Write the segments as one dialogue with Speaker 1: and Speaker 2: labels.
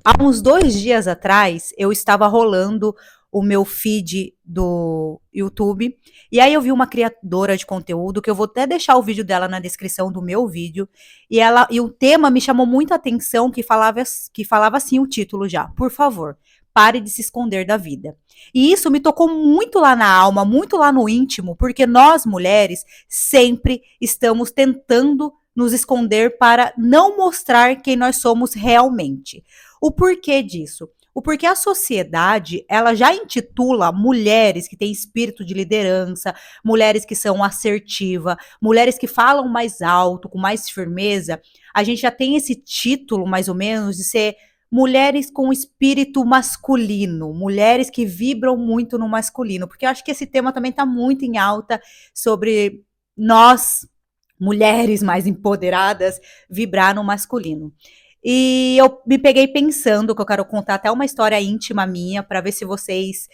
Speaker 1: Há uns 2 dias atrás, eu estava rolando o meu feed do YouTube, e aí eu vi uma criadora de conteúdo, que eu vou até deixar o vídeo dela na descrição do meu vídeo, e o tema me chamou muito a atenção, que falava assim o título já: por favor, pare de se esconder da vida. E isso me tocou muito lá na alma, muito lá no íntimo, porque nós mulheres sempre estamos tentando nos esconder para não mostrar quem nós somos realmente. O porquê disso? O porquê a sociedade, ela já intitula mulheres que têm espírito de liderança, mulheres que são assertivas, mulheres que falam mais alto, com mais firmeza. A gente já tem esse título, mais ou menos, de ser mulheres com espírito masculino, mulheres que vibram muito no masculino, porque eu acho que esse tema também está muito em alta sobre nós, mulheres mais empoderadas, vibrar no masculino. E eu me peguei pensando que eu quero contar até uma história íntima minha para ver se vocês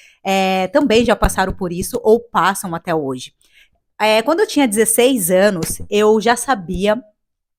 Speaker 1: também já passaram por isso ou passam até hoje. Quando eu tinha 16 anos, eu já sabia,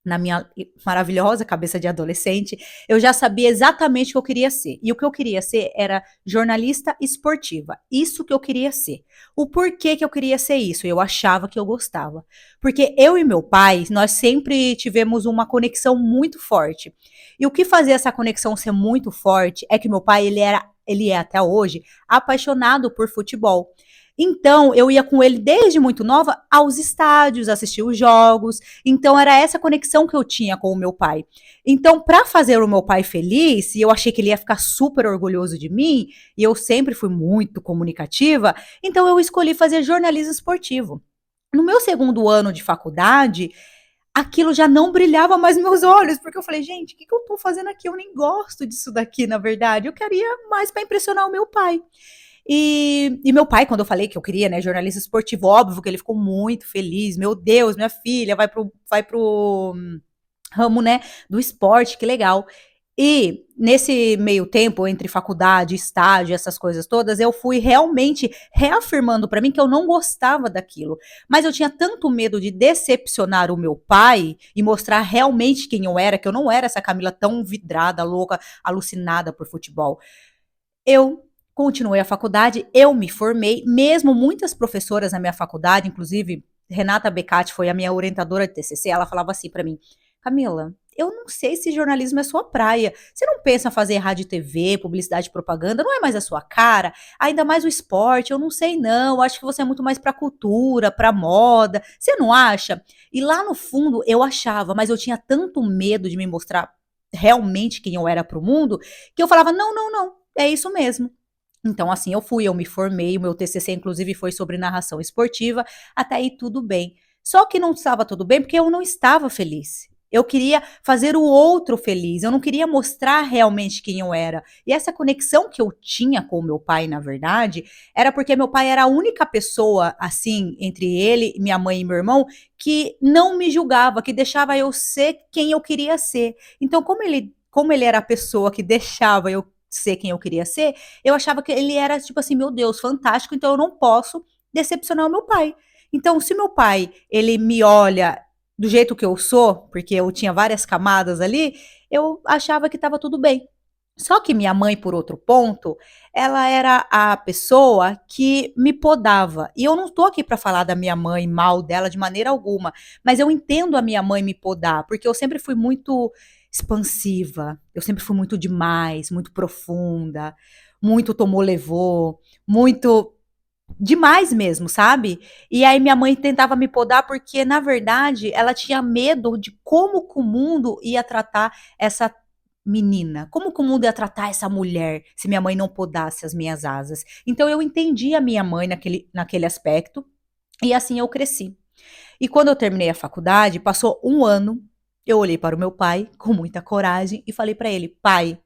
Speaker 1: na minha maravilhosa cabeça de adolescente, eu já sabia exatamente o que eu queria ser. E o que eu queria ser era jornalista esportiva. Isso que eu queria ser. O porquê que eu queria ser isso? Eu achava que eu gostava. Porque eu e meu pai, nós sempre tivemos uma conexão muito forte. E o que fazia essa conexão ser muito forte é que meu pai, ele é até hoje apaixonado por futebol. Então, eu ia com ele desde muito nova aos estádios, assistir os jogos. Então, era essa conexão que eu tinha com o meu pai. Então, para fazer o meu pai feliz, e eu achei que ele ia ficar super orgulhoso de mim, e eu sempre fui muito comunicativa, então eu escolhi fazer jornalismo esportivo. No meu segundo ano de faculdade, aquilo já não brilhava mais meus olhos, porque eu falei, gente, o que eu tô fazendo aqui? Eu nem gosto disso daqui, na verdade. Eu queria mais para impressionar o meu pai. E meu pai, quando eu falei que eu queria, né, jornalista esportivo, óbvio que ele ficou muito feliz. Meu Deus, minha filha vai pro ramo, né, do esporte, que legal. E nesse meio tempo, entre faculdade, estágio, essas coisas todas, eu fui realmente reafirmando para mim que eu não gostava daquilo. Mas eu tinha tanto medo de decepcionar o meu pai e mostrar realmente quem eu era, que eu não era essa Camila tão vidrada, louca, alucinada por futebol. Eu continuei a faculdade, eu me formei, mesmo muitas professoras na minha faculdade, inclusive Renata Becati foi a minha orientadora de TCC, ela falava assim para mim: Camila, eu não sei se jornalismo é sua praia. Você não pensa em fazer rádio e TV, publicidade e propaganda, não é mais a sua cara? Ainda mais o esporte, eu não sei não, acho que você é muito mais pra cultura, pra moda. Você não acha? E lá no fundo eu achava, mas eu tinha tanto medo de me mostrar realmente quem eu era pro mundo, que eu falava: "Não, não, não, é isso mesmo". Então, assim, eu me formei, o meu TCC inclusive foi sobre narração esportiva, até aí tudo bem. Só que não estava tudo bem porque eu não estava feliz. Eu queria fazer o outro feliz, eu não queria mostrar realmente quem eu era. E essa conexão que eu tinha com o meu pai, na verdade, era porque meu pai era a única pessoa, assim, entre ele, minha mãe e meu irmão, que não me julgava, que deixava eu ser quem eu queria ser. Então, como ele era a pessoa que deixava eu ser quem eu queria ser, eu achava que ele era tipo assim, meu Deus, fantástico, então eu não posso decepcionar o meu pai. Então, se meu pai, ele me olha do jeito que eu sou, porque eu tinha várias camadas ali, eu achava que estava tudo bem. Só que minha mãe, por outro ponto, ela era a pessoa que me podava. E eu não estou aqui para falar da minha mãe mal dela de maneira alguma, mas eu entendo a minha mãe me podar, porque eu sempre fui muito expansiva, eu sempre fui muito demais, muito profunda, muito tomou levou, muito demais mesmo, sabe? E aí minha mãe tentava me podar porque, na verdade, ela tinha medo de como que o mundo ia tratar essa menina, como que o mundo ia tratar essa mulher se minha mãe não podasse as minhas asas. Então eu entendi a minha mãe naquele aspecto e assim eu cresci. E quando eu terminei a faculdade, passou um ano, eu olhei para o meu pai com muita coragem e falei para ele: pai,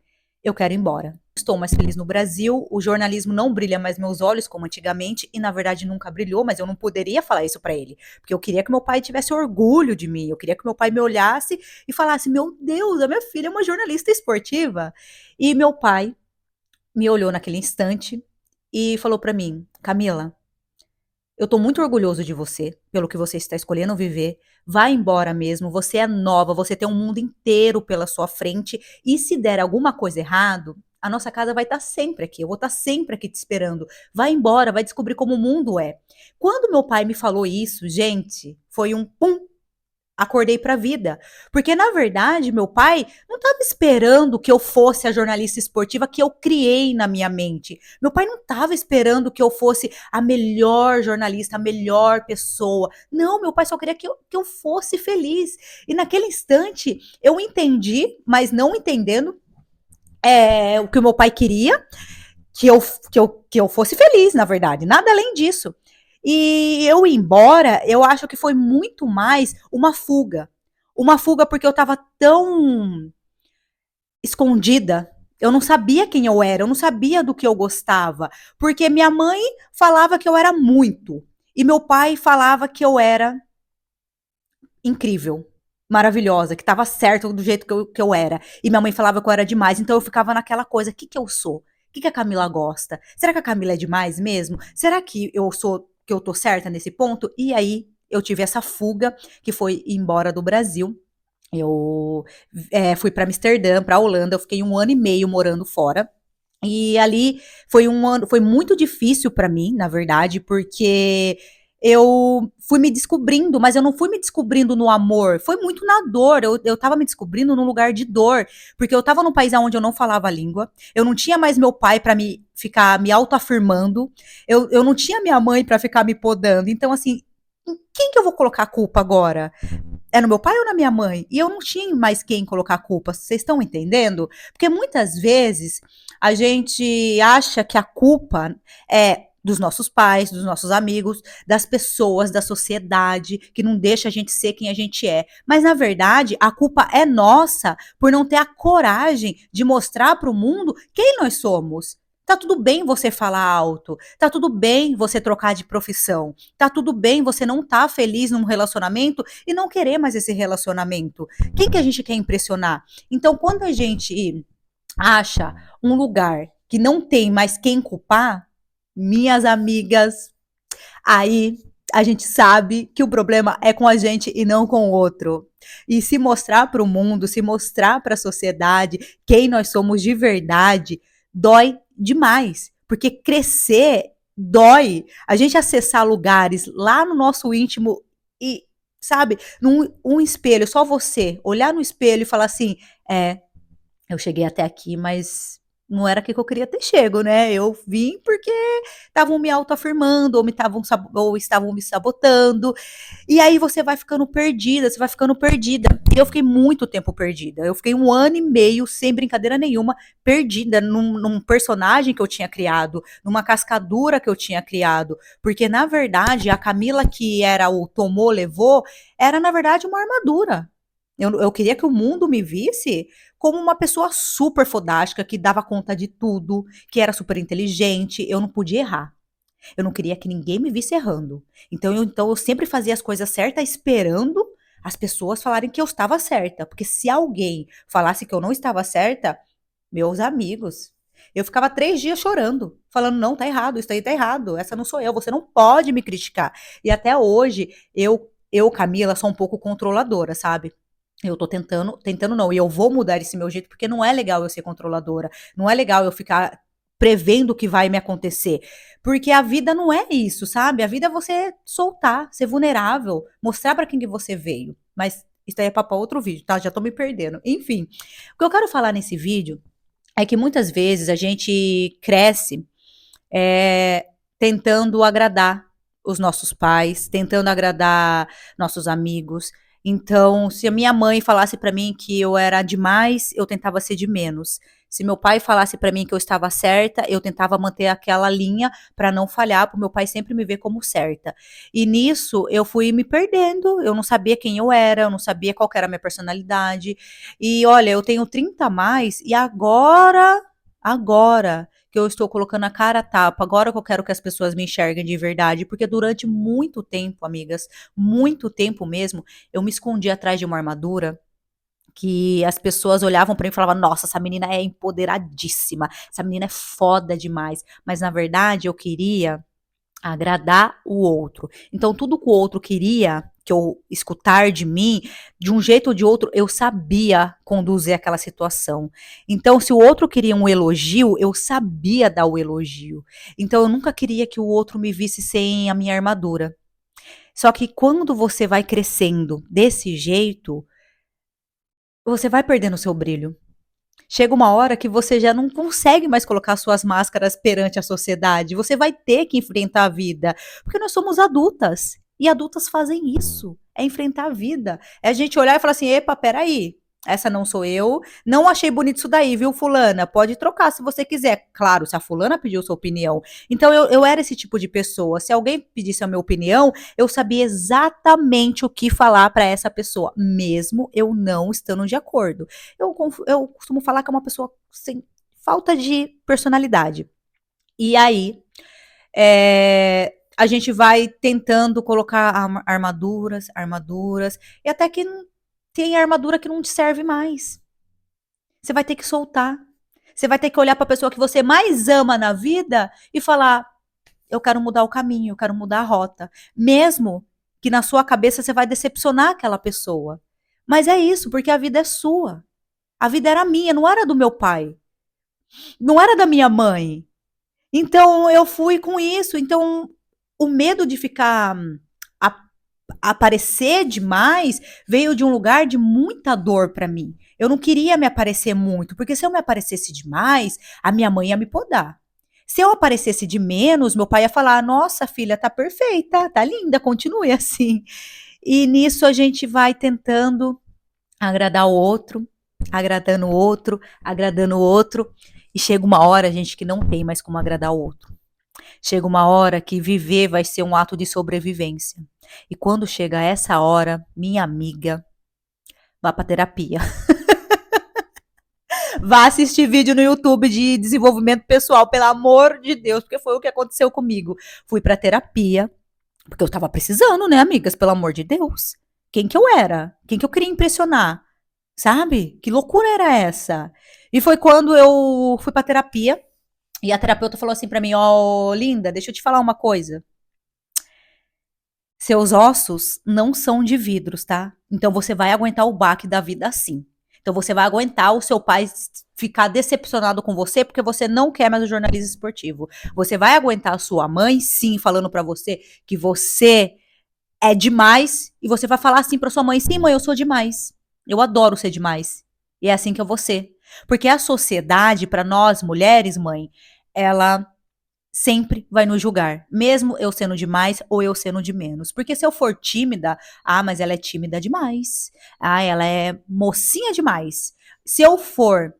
Speaker 1: eu quero ir embora. Estou mais feliz no Brasil, o jornalismo não brilha mais meus olhos como antigamente, e na verdade nunca brilhou, mas eu não poderia falar isso para ele, porque eu queria que meu pai tivesse orgulho de mim, eu queria que meu pai me olhasse e falasse: meu Deus, a minha filha é uma jornalista esportiva. E meu pai me olhou naquele instante e falou para mim: Camila, eu tô muito orgulhoso de você, pelo que você está escolhendo viver. Vai embora mesmo, você é nova, você tem um mundo inteiro pela sua frente. E se der alguma coisa errado, a nossa casa vai estar sempre aqui. Eu vou estar sempre aqui te esperando. Vai embora, vai descobrir como o mundo é. Quando meu pai me falou isso, gente, foi um pum, acordei para a vida. Porque, na verdade, meu pai não estava esperando que eu fosse a jornalista esportiva que eu criei na minha mente. Meu pai não estava esperando que eu fosse a melhor jornalista, a melhor pessoa. Não, meu pai só queria que eu fosse feliz. E naquele instante, eu entendi, mas não entendendo o que o meu pai queria, que eu fosse feliz, na verdade. Nada além disso. E eu ir embora, eu acho que foi muito mais uma fuga. Uma fuga porque eu tava tão escondida. Eu não sabia quem eu era, eu não sabia do que eu gostava. Porque minha mãe falava que eu era muito. E meu pai falava que eu era incrível, maravilhosa, que estava certo do jeito que eu era. E minha mãe falava que eu era demais, então eu ficava naquela coisa: o que, que eu sou? O que, que a Camila gosta? Será que a Camila é demais mesmo? Será que eu tô certa nesse ponto? E aí eu tive essa fuga, que foi ir embora do Brasil. Eu fui para Amsterdã, para Holanda, eu fiquei 1 ano e meio morando fora. E ali foi um ano, foi muito difícil para mim, na verdade, porque eu fui me descobrindo, mas eu não fui me descobrindo no amor, foi muito na dor. Eu tava me descobrindo num lugar de dor, porque eu tava num país onde eu não falava a língua, eu não tinha mais meu pai para me ficar me autoafirmando, eu não tinha minha mãe para ficar me podando. Então, assim, em quem que eu vou colocar a culpa agora? É no meu pai ou na minha mãe? E eu não tinha mais quem colocar a culpa. Vocês estão entendendo? Porque muitas vezes a gente acha que a culpa é dos nossos pais, dos nossos amigos, das pessoas, da sociedade, que não deixa a gente ser quem a gente é. Mas na verdade, a culpa é nossa por não ter a coragem de mostrar para o mundo quem nós somos. Tá tudo bem você falar alto, tá tudo bem você trocar de profissão, tá tudo bem você não tá feliz num relacionamento e não querer mais esse relacionamento. Quem que a gente quer impressionar? Então, quando a gente acha um lugar que não tem mais quem culpar, minhas amigas, aí a gente sabe que o problema é com a gente e não com o outro. E se mostrar para o mundo, se mostrar para a sociedade quem nós somos de verdade, dói demais. Porque crescer dói. A gente acessar lugares lá no nosso íntimo e, sabe, num um espelho, só você, olhar no espelho e falar assim: é, eu cheguei até aqui, mas não era aqui que eu queria ter chego, né? Eu vim porque estavam me autoafirmando, ou estavam me sabotando. E aí você vai ficando perdida, você vai ficando perdida. E eu fiquei muito tempo perdida. Eu fiquei 1 ano e meio, sem brincadeira nenhuma, perdida num personagem que eu tinha criado, numa cascadura que eu tinha criado. Porque, na verdade, a Camila que era o tomou, levou, era, na verdade, uma armadura. Eu queria que o mundo me visse como uma pessoa super fodástica, que dava conta de tudo, que era super inteligente. Eu não podia errar. Eu não queria que ninguém me visse errando. Então eu sempre fazia as coisas certas, esperando as pessoas falarem que eu estava certa. Porque se alguém falasse que eu não estava certa, meus amigos, eu ficava 3 dias chorando, falando: não, tá errado, isso aí tá errado, essa não sou eu, você não pode me criticar. E até hoje, Camila, sou um pouco controladora, sabe? Eu tô tentando não, e eu vou mudar esse meu jeito, porque não é legal eu ser controladora, não é legal eu ficar prevendo o que vai me acontecer, porque a vida não é isso, sabe? A vida é você soltar, ser vulnerável, mostrar pra quem que você veio. Mas isso aí é papo pra outro vídeo, tá? Já tô me perdendo. Enfim, o que eu quero falar nesse vídeo é que muitas vezes a gente cresce é, tentando agradar os nossos pais, tentando agradar nossos amigos. Então, se a minha mãe falasse para mim que eu era demais, eu tentava ser de menos. Se meu pai falasse para mim que eu estava certa, eu tentava manter aquela linha para não falhar, para o meu pai sempre me ver como certa. E nisso eu fui me perdendo, eu não sabia quem eu era, eu não sabia qual que era a minha personalidade. E olha, eu tenho 30 a mais e agora que eu estou colocando a cara a tapa, agora que eu quero que as pessoas me enxerguem de verdade, porque durante muito tempo, amigas, muito tempo mesmo, eu me escondi atrás de uma armadura que as pessoas olhavam pra mim e falavam: nossa, essa menina é empoderadíssima, essa menina é foda demais. Mas na verdade eu queria agradar o outro. Então, tudo que o outro queria que eu escutar de mim, de um jeito ou de outro, eu sabia conduzir aquela situação. Então, se o outro queria um elogio, eu sabia dar o elogio. Então, eu nunca queria que o outro me visse sem a minha armadura. Só que quando você vai crescendo desse jeito, você vai perdendo o seu brilho. Chega uma hora que você já não consegue mais colocar suas máscaras perante a sociedade. Você vai ter que enfrentar a vida, porque nós somos adultas. E adultas fazem isso, é enfrentar a vida. É a gente olhar e falar assim: "Epa, peraí, essa não sou eu, não achei bonito isso daí, viu, fulana? Pode trocar se você quiser". Claro, se a fulana pediu sua opinião. Então eu era esse tipo de pessoa. Se alguém pedisse a minha opinião, eu sabia exatamente o que falar para essa pessoa, mesmo eu não estando de acordo. Eu costumo falar que é uma pessoa sem falta de personalidade. E aí, a gente vai tentando colocar armaduras, armaduras, e até que tem armadura que não te serve mais. Você vai ter que soltar. Você vai ter que olhar para a pessoa que você mais ama na vida e falar: eu quero mudar o caminho, eu quero mudar a rota. Mesmo que na sua cabeça você vai decepcionar aquela pessoa. Mas é isso, porque a vida é sua. A vida era minha, não era do meu pai. Não era da minha mãe. Então eu fui com isso. Então o medo de ficar a- aparecer demais veio de um lugar de muita dor para mim. Eu não queria me aparecer muito, porque se eu me aparecesse demais, a minha mãe ia me podar. Se eu aparecesse de menos, meu pai ia falar: "Nossa, filha, tá perfeita, tá linda, continue assim". E nisso a gente vai tentando agradar o outro, agradando o outro, agradando o outro, e chega uma hora, gente, que não tem mais como agradar o outro. Chega uma hora que viver vai ser um ato de sobrevivência. E quando chega essa hora, minha amiga, vá para terapia. Vá assistir vídeo no YouTube de desenvolvimento pessoal, pelo amor de Deus, porque foi o que aconteceu comigo. Fui para terapia, porque eu tava precisando, né, amigas, pelo amor de Deus. Quem que eu era? Quem que eu queria impressionar? Sabe? Que loucura era essa? E foi quando eu fui pra terapia e a terapeuta falou assim pra mim: "Ó, oh, linda, deixa eu te falar uma coisa. Seus ossos não são de vidros, tá? Então você vai aguentar o baque da vida assim. Então você vai aguentar o seu pai ficar decepcionado com você porque você não quer mais o jornalismo esportivo. Você vai aguentar a sua mãe, sim, falando pra você que você é demais e você vai falar assim pra sua mãe: sim, mãe, eu sou demais. Eu adoro ser demais. E é assim que eu vou ser. Porque a sociedade, pra nós mulheres, mãe, ela sempre vai nos julgar, mesmo eu sendo de mais ou eu sendo de menos. Porque se eu for tímida, ah, mas ela é tímida demais. Ah, ela é mocinha demais. Se eu for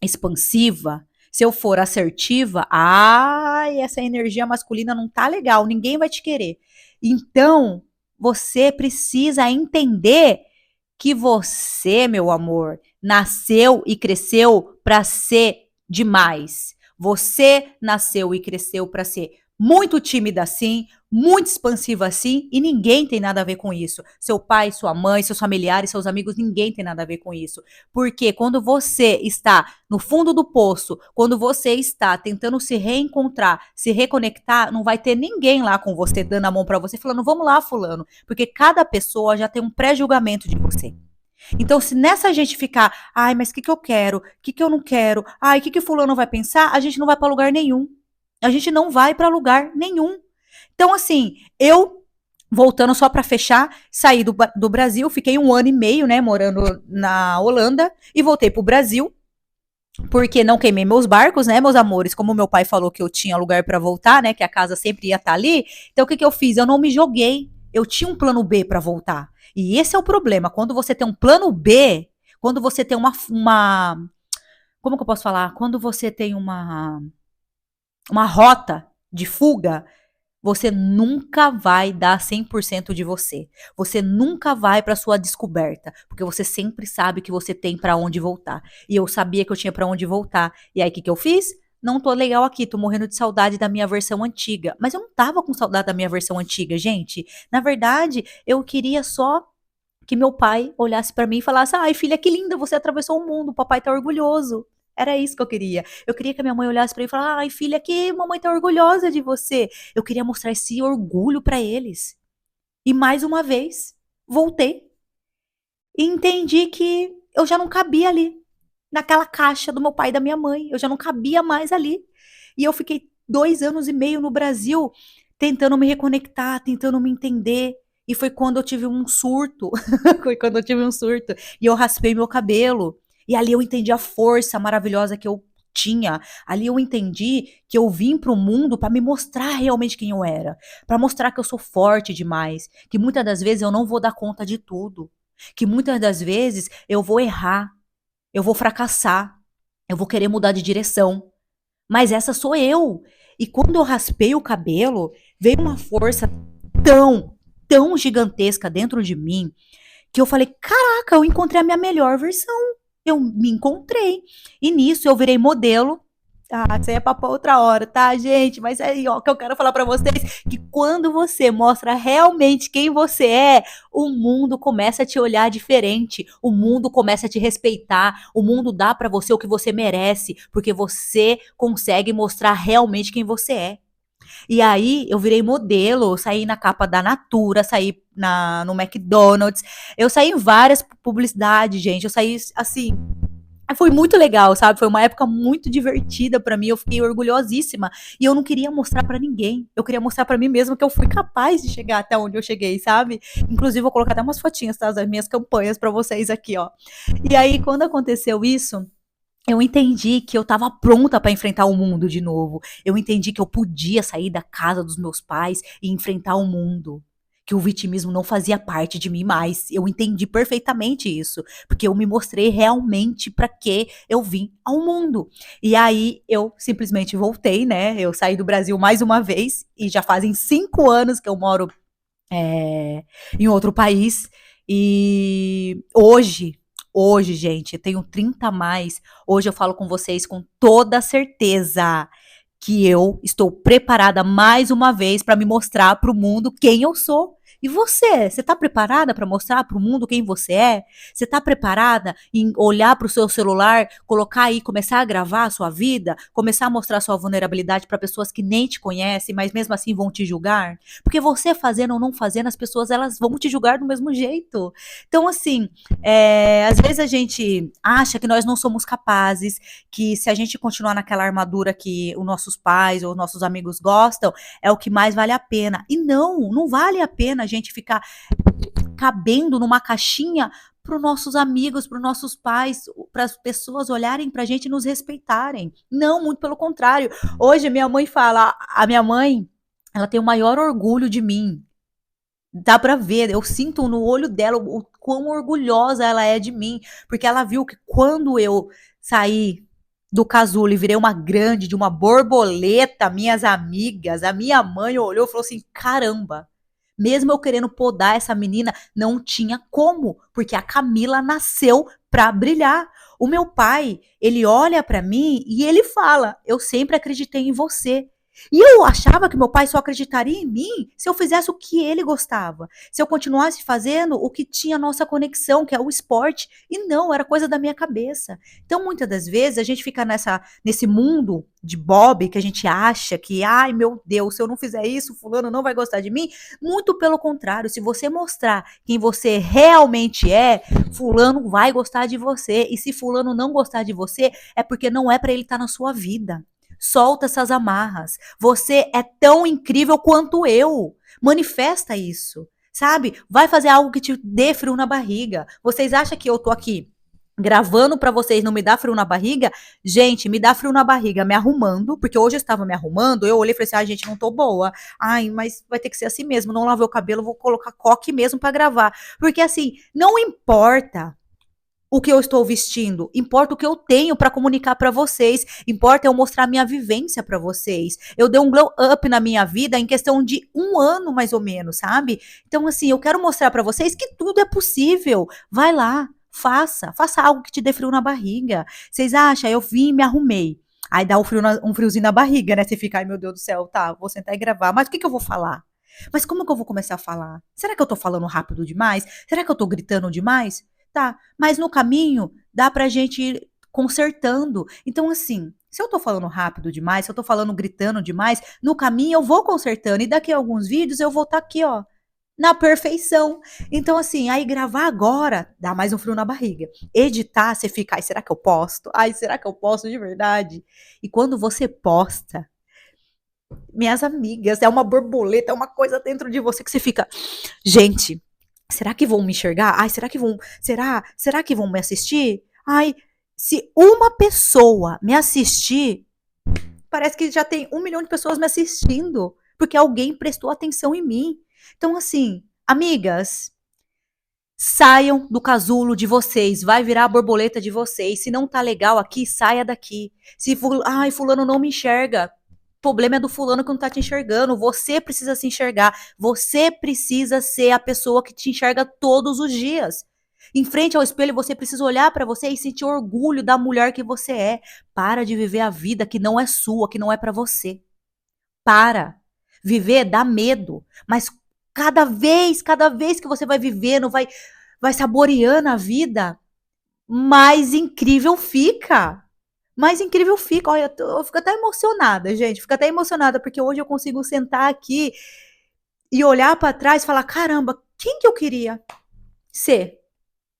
Speaker 1: expansiva, se eu for assertiva, ai, essa energia masculina não tá legal, ninguém vai te querer. Então, você precisa entender que você, meu amor, nasceu e cresceu para ser demais. Você nasceu e cresceu para ser muito tímida assim, muito expansiva assim, e ninguém tem nada a ver com isso. Seu pai, sua mãe, seus familiares, seus amigos, ninguém tem nada a ver com isso. Porque quando você está no fundo do poço, quando você está tentando se reencontrar, se reconectar, não vai ter ninguém lá com você dando a mão para você falando: "Vamos lá, fulano", porque cada pessoa já tem um pré-julgamento de você. Então, se nessa gente ficar: "Ai, mas o que que eu quero? O que que eu não quero? Ai, o que que fulano vai pensar?", a gente não vai para lugar nenhum. A gente não vai para lugar nenhum. Então, assim, eu, voltando só para fechar, saí do Brasil, fiquei 1 ano e meio, né, morando na Holanda, e voltei pro Brasil, porque não queimei meus barcos, né, meus amores, como meu pai falou que eu tinha lugar para voltar, né, que a casa sempre ia estar ali. Então, o que que eu fiz? Eu não me joguei. Eu tinha um plano B para voltar. E esse é o problema. Quando você tem um plano B, quando você tem como que eu posso falar? Quando você tem uma rota de fuga, você nunca vai dar 100% de você. Você nunca vai para sua descoberta, porque você sempre sabe que você tem para onde voltar. E eu sabia que eu tinha para onde voltar. E aí o que que eu fiz? Não tô legal aqui, tô morrendo de saudade da minha versão antiga. Mas eu não tava com saudade da minha versão antiga, gente. Na verdade, eu queria só que meu pai olhasse para mim e falasse: "Ai, filha, que linda, você atravessou o mundo, o papai tá orgulhoso". Era isso que eu queria. Eu queria que a minha mãe olhasse pra mim e falasse: ai, filha, que mamãe tá orgulhosa de você. Eu queria mostrar esse orgulho pra eles. E mais uma vez, voltei e entendi que eu já não cabia ali, naquela caixa do meu pai e da minha mãe. Eu já não cabia mais ali. E eu fiquei 2 anos e meio no Brasil tentando me reconectar, tentando me entender. E foi quando eu tive um surto. Foi quando eu tive um surto. E eu raspei meu cabelo. E ali eu entendi a força maravilhosa que eu tinha. Ali eu entendi que eu vim para o mundo para me mostrar realmente quem eu era, para mostrar que eu sou forte demais, que muitas das vezes eu não vou dar conta de tudo, que muitas das vezes eu vou errar, eu vou fracassar, eu vou querer mudar de direção, mas essa sou eu. E quando eu raspei o cabelo, veio uma força tão, tão gigantesca dentro de mim que eu falei: caraca, eu encontrei a minha melhor versão. Eu me encontrei. E nisso eu virei modelo. Ah, isso aí é papo outra hora, tá, gente? Mas é aí, ó, que eu quero falar pra vocês que quando você mostra realmente quem você é, o mundo começa a te olhar diferente, o mundo começa a te respeitar, o mundo dá pra você o que você merece, porque você consegue mostrar realmente quem você é. E aí eu virei modelo, saí na capa da Natura, saí no McDonald's, eu saí em várias publicidades, gente. Eu saí assim. Foi muito legal, sabe? Foi uma época muito divertida pra mim. Eu fiquei orgulhosíssima e eu não queria mostrar pra ninguém. Eu queria mostrar pra mim mesma que eu fui capaz de chegar até onde eu cheguei, sabe? Inclusive vou colocar até umas fotinhas, tá, das minhas campanhas pra vocês aqui, ó. E aí quando aconteceu isso, eu entendi que eu estava pronta para enfrentar o mundo de novo. Eu entendi que eu podia sair da casa dos meus pais e enfrentar o mundo. Que o vitimismo não fazia parte de mim mais. Eu entendi perfeitamente isso, porque eu me mostrei realmente para que eu vim ao mundo. E aí eu simplesmente voltei, né? Eu saí do Brasil mais uma vez e já fazem 5 anos que eu moro em outro país. E hoje, gente, eu tenho 30 a mais. Hoje eu falo com vocês com toda certeza que eu estou preparada mais uma vez para me mostrar para o mundo quem eu sou. E você está preparada para mostrar para o mundo quem você é? Você está preparada em olhar para o seu celular, colocar aí, começar a gravar a sua vida, começar a mostrar a sua vulnerabilidade para pessoas que nem te conhecem, mas mesmo assim vão te julgar? Porque você fazendo ou não fazendo, as pessoas elas vão te julgar do mesmo jeito. Então, assim, às vezes a gente acha que nós não somos capazes, que se a gente continuar naquela armadura que os nossos pais ou nossos amigos gostam, é o que mais vale a pena. E não vale a pena a gente ficar cabendo numa caixinha para os nossos amigos, para os nossos pais, para as pessoas olharem para a gente e nos respeitarem. Não, muito pelo contrário. Hoje minha mãe fala, a minha mãe, ela tem o maior orgulho de mim. Dá pra ver, eu sinto no olho dela o quão orgulhosa ela é de mim, porque ela viu que quando eu saí do casulo e virei uma grande, de uma borboleta, minhas amigas, a minha mãe olhou e falou assim: caramba, mesmo eu querendo podar essa menina, não tinha como, porque a Camila nasceu pra brilhar. O meu pai, ele olha pra mim e ele fala: eu sempre acreditei em você. E eu achava que meu pai só acreditaria em mim se eu fizesse o que ele gostava, se eu continuasse fazendo o que tinha nossa conexão, que é o esporte, e não, era coisa da minha cabeça. Então, muitas das vezes, a gente fica nesse mundo de Bob, que a gente acha que, ai meu Deus, se eu não fizer isso, fulano não vai gostar de mim. Muito pelo contrário, se você mostrar quem você realmente é, fulano vai gostar de você, e se fulano não gostar de você, é porque não é para ele estar na sua vida. Solta essas amarras. Você é tão incrível quanto eu. Manifesta isso, sabe? Vai fazer algo que te dê frio na barriga. Vocês acham que eu tô aqui gravando pra vocês não me dá frio na barriga? Gente, me dá frio na barriga me arrumando, porque hoje eu estava me arrumando, eu olhei e falei assim: ai, gente, não tô boa. Ai, mas vai ter que ser assim mesmo, não lavei o cabelo, vou colocar coque mesmo pra gravar. Porque assim, não importa o que eu estou vestindo, importa o que eu tenho para comunicar para vocês, importa eu mostrar minha vivência para vocês. Eu dei um glow up na minha vida em questão de 1 ano mais ou menos, sabe? Então assim, eu quero mostrar para vocês que tudo é possível. Vai lá, faça algo que te dê frio na barriga. Vocês acham? Eu vim e me arrumei. Aí dá um friozinho na barriga, né? Você fica, ai meu Deus do céu, tá, vou sentar e gravar. Mas o que que eu vou falar? Mas como que eu vou começar a falar? Será que eu tô falando rápido demais? Será que eu tô gritando demais? Tá, mas no caminho dá pra gente ir consertando. Então, assim, se eu tô falando rápido demais, se eu tô falando gritando demais, no caminho eu vou consertando. E daqui a alguns vídeos eu vou estar aqui, ó, na perfeição. Então, assim, aí gravar agora dá mais um frio na barriga. Editar, você fica, ai, será que eu posto? Ai, será que eu posto de verdade? E quando você posta, minhas amigas, é uma borboleta, é uma coisa dentro de você que você fica, gente, será que vão me enxergar? Ai, será que vão me assistir? Ai, se uma pessoa me assistir, parece que já tem 1 milhão de pessoas me assistindo, porque alguém prestou atenção em mim. Então, assim, amigas, saiam do casulo de vocês, vai virar a borboleta de vocês. Se não tá legal aqui, saia daqui. Se ai, fulano não me enxerga, o problema é do fulano que não tá te enxergando. Você precisa se enxergar. Você precisa ser a pessoa que te enxerga todos os dias. Em frente ao espelho, você precisa olhar pra você e sentir orgulho da mulher que você é. Para de viver a vida que não é sua, que não é pra você. Para. Viver dá medo, mas cada vez que você vai vivendo, vai saboreando a vida, mais incrível fica. Mais incrível fica. Olha, eu fico até emocionada, gente. Fico até emocionada, porque hoje eu consigo sentar aqui e olhar pra trás e falar: caramba, quem que eu queria ser?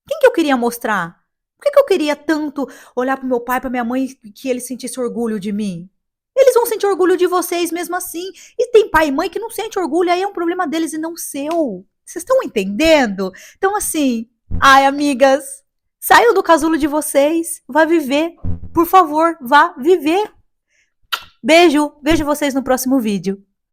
Speaker 1: Quem que eu queria mostrar? Por que eu queria tanto olhar pro meu pai, pra minha mãe, que eles sentissem orgulho de mim? Eles vão sentir orgulho de vocês mesmo assim. E tem pai e mãe que não sente orgulho, aí é um problema deles e não seu. Vocês estão entendendo? Então, assim, ai, amigas, saiam do casulo de vocês, vá viver. Por favor, vá viver. Beijo, vejo vocês no próximo vídeo.